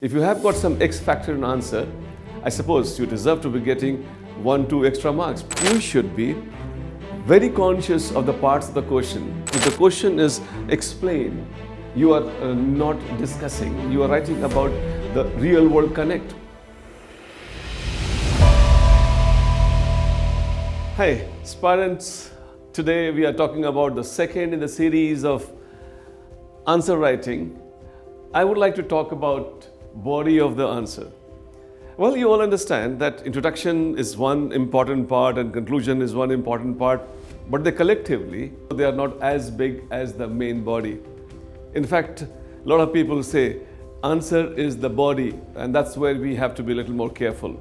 If you have got some X factor in answer, I suppose you deserve to be getting 1-2 extra marks. You should be very conscious of the parts of the question. If the question is explained, you are not discussing, you are writing about the real world connect. Hi, aspirants. Today we are talking about the second in the series of answer writing. I would like to talk about body of the answer. Well, you all understand that introduction is one important part and conclusion is one important part, but they collectively, they are not as big as the main body. In fact, a lot of people say answer is the body, and that's where we have to be a little more careful.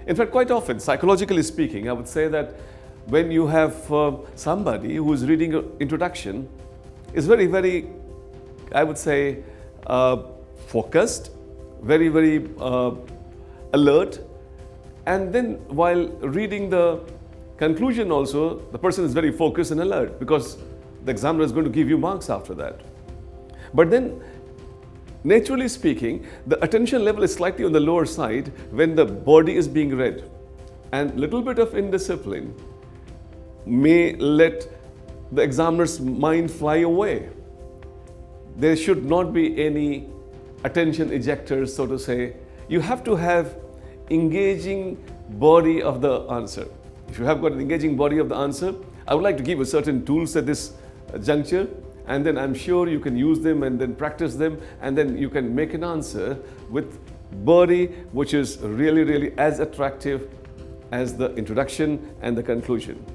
In fact, quite often, psychologically speaking, I would say that when you have somebody who is reading an introduction, is very, I would say, focused, very alert, and then while reading the conclusion also, the person is very focused and alert because the examiner is going to give you marks after that. But then, naturally speaking, the attention level is slightly on the lower side when the body is being read, and little bit of indiscipline may let the examiner's mind fly away. There should not be any attention ejectors, so to say. You have to have engaging body of the answer. If you have got an engaging body of the answer, I would like to give you certain tools at this juncture, and then I'm sure you can use them and then practice them, and then you can make an answer with body which is really as attractive as the introduction and the conclusion.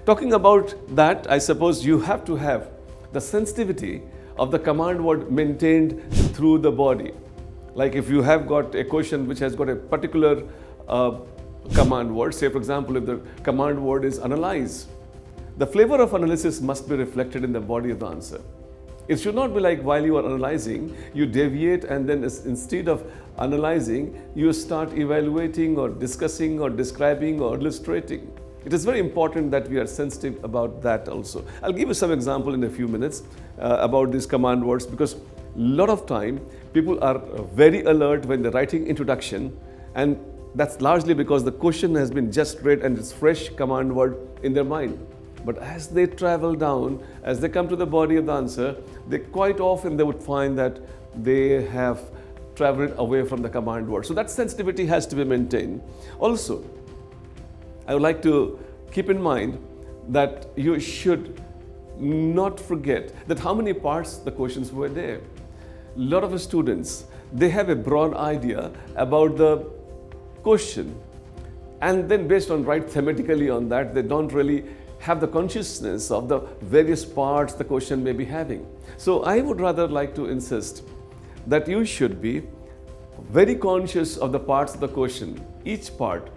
Talking about that, I suppose you have to have the sensitivity of the command word maintained through the body. Like if you have got a question which has got a particular command word, say for example, if the command word is analyze, the flavor of analysis must be reflected in the body of the answer. It should not be like while you are analyzing, you deviate and then instead of analyzing, you start evaluating or discussing or describing or illustrating. It is very important that we are sensitive about that also. I'll give you some example in a few minutes about these command words, because a lot of time people are very alert when they're writing introduction, and that's largely because the question has been just read and it's fresh command word in their mind. But as they travel down, as they come to the body of the answer, they quite often they would find that they have traveled away from the command word. So that sensitivity has to be maintained. Also, I would like to keep in mind that you should not forget that how many parts the questions were there. A lot of students, they have a broad idea about the question, and then based on write thematically on that, they don't really have the consciousness of the various parts the question may be having. So I would rather like to insist that you should be very conscious of the parts of the question. Each part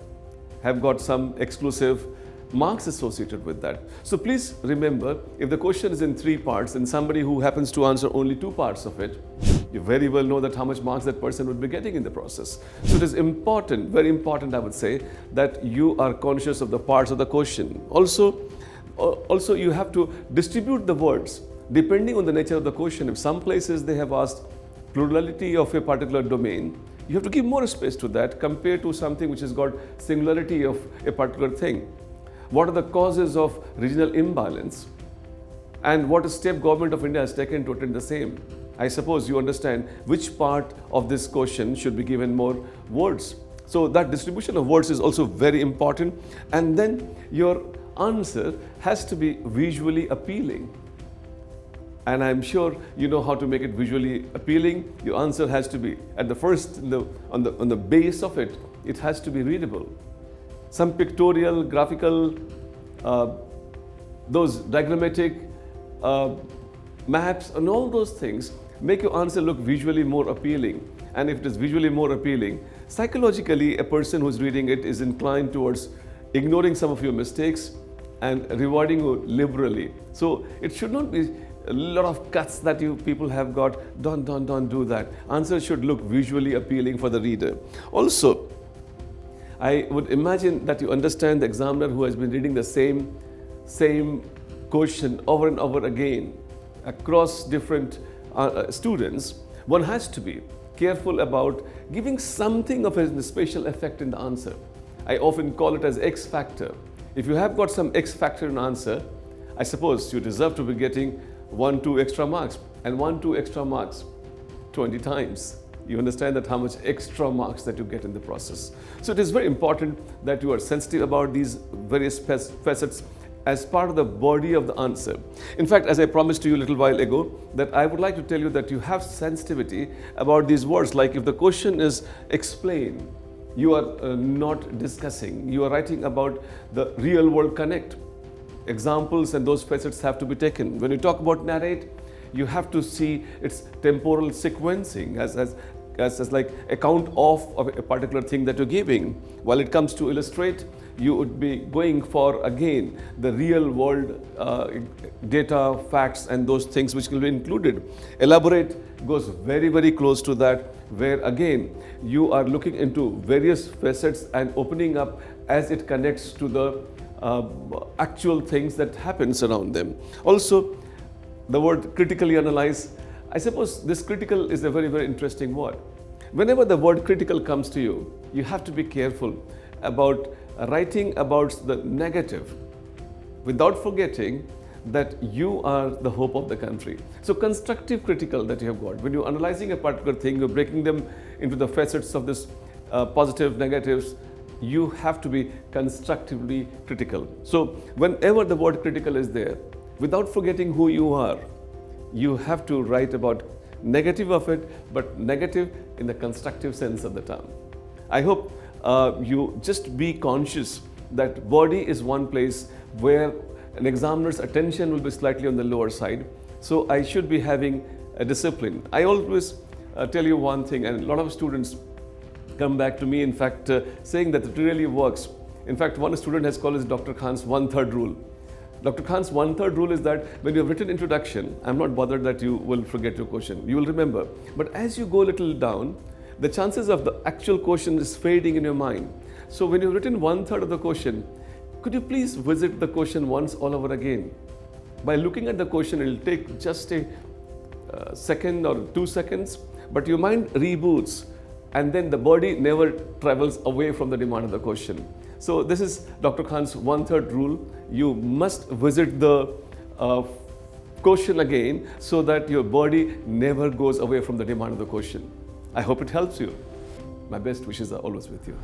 have got some exclusive marks associated with that. So please remember, if the question is in 3 parts and somebody who happens to answer only 2 parts of it, you very well know that how much marks that person would be getting in the process. So it is important, very important I would say, that you are conscious of the parts of the question. Also you have to distribute the words depending on the nature of the question. If some places they have asked plurality of a particular domain, you have to give more space to that compared to something which has got singularity of a particular thing. What are the causes of regional imbalance, and what a step government of India has taken to attend the same? I suppose you understand which part of this question should be given more words. So that distribution of words is also very important, and then your answer has to be visually appealing. And I'm sure you know how to make it visually appealing. Your answer has to be at the first, on the base of it, it has to be readable. Some pictorial, graphical, those diagrammatic maps and all those things make your answer look visually more appealing. And if it is visually more appealing, psychologically a person who's reading it is inclined towards ignoring some of your mistakes and rewarding you liberally. So it should not be a lot of cuts that you people have got. Don't do that. Answer should look visually appealing for the reader. Also, I would imagine that you understand the examiner who has been reading the same question over and over again across different students. One has to be careful about giving something of a special effect in the answer. I often call it as X factor. If you have got some X factor in answer, I suppose you deserve to be getting 1, 2 extra marks, and 1, 2 extra marks 20 times. You understand that how much extra marks that you get in the process. So it is very important that you are sensitive about these various facets as part of the body of the answer. In fact, as I promised to you a little while ago, that I would like to tell you that you have sensitivity about these words. Like if the question is explain, you are not discussing, you are writing about the real world connect. Examples and those facets have to be taken. When you talk about narrate, you have to see its temporal sequencing as like account of a particular thing that you're giving. While it comes to illustrate, you would be going for, again, the real world data, facts, and those things which will be included. Elaborate goes very, very close to that, where again, you are looking into various facets and opening up as it connects to the actual things that happens around them. Also, the word critically analyze, I suppose this critical is a very, very interesting word. Whenever the word critical comes to you, you have to be careful about writing about the negative without forgetting that you are the hope of the country. So constructive critical that you have got. When you're analyzing a particular thing, you're breaking them into the facets of this positive, negatives, you have to be constructively critical. So whenever the word critical is there, without forgetting who you are, you have to write about negative of it, but negative in the constructive sense of the term. I hope you just be conscious that body is one place where an examiner's attention will be slightly on the lower side. So I should be having a discipline. I always tell you one thing, and a lot of students come back to me, in fact, saying that it really works. In fact, one student has called it Dr. Khan's 1/3 rule. Dr. Khan's 1/3 rule is that when you have written introduction, I'm not bothered that you will forget your question. You will remember. But as you go a little down, the chances of the actual question is fading in your mind. So when you've written 1/3 of the question, could you please visit the question once all over again? By looking at the question, it will take just a second or 2 seconds, but your mind reboots, and then the body never travels away from the demand of the question. So this is Dr. Khan's 1/3 rule. You must visit the question again so that your body never goes away from the demand of the question. I hope it helps you. My best wishes are always with you.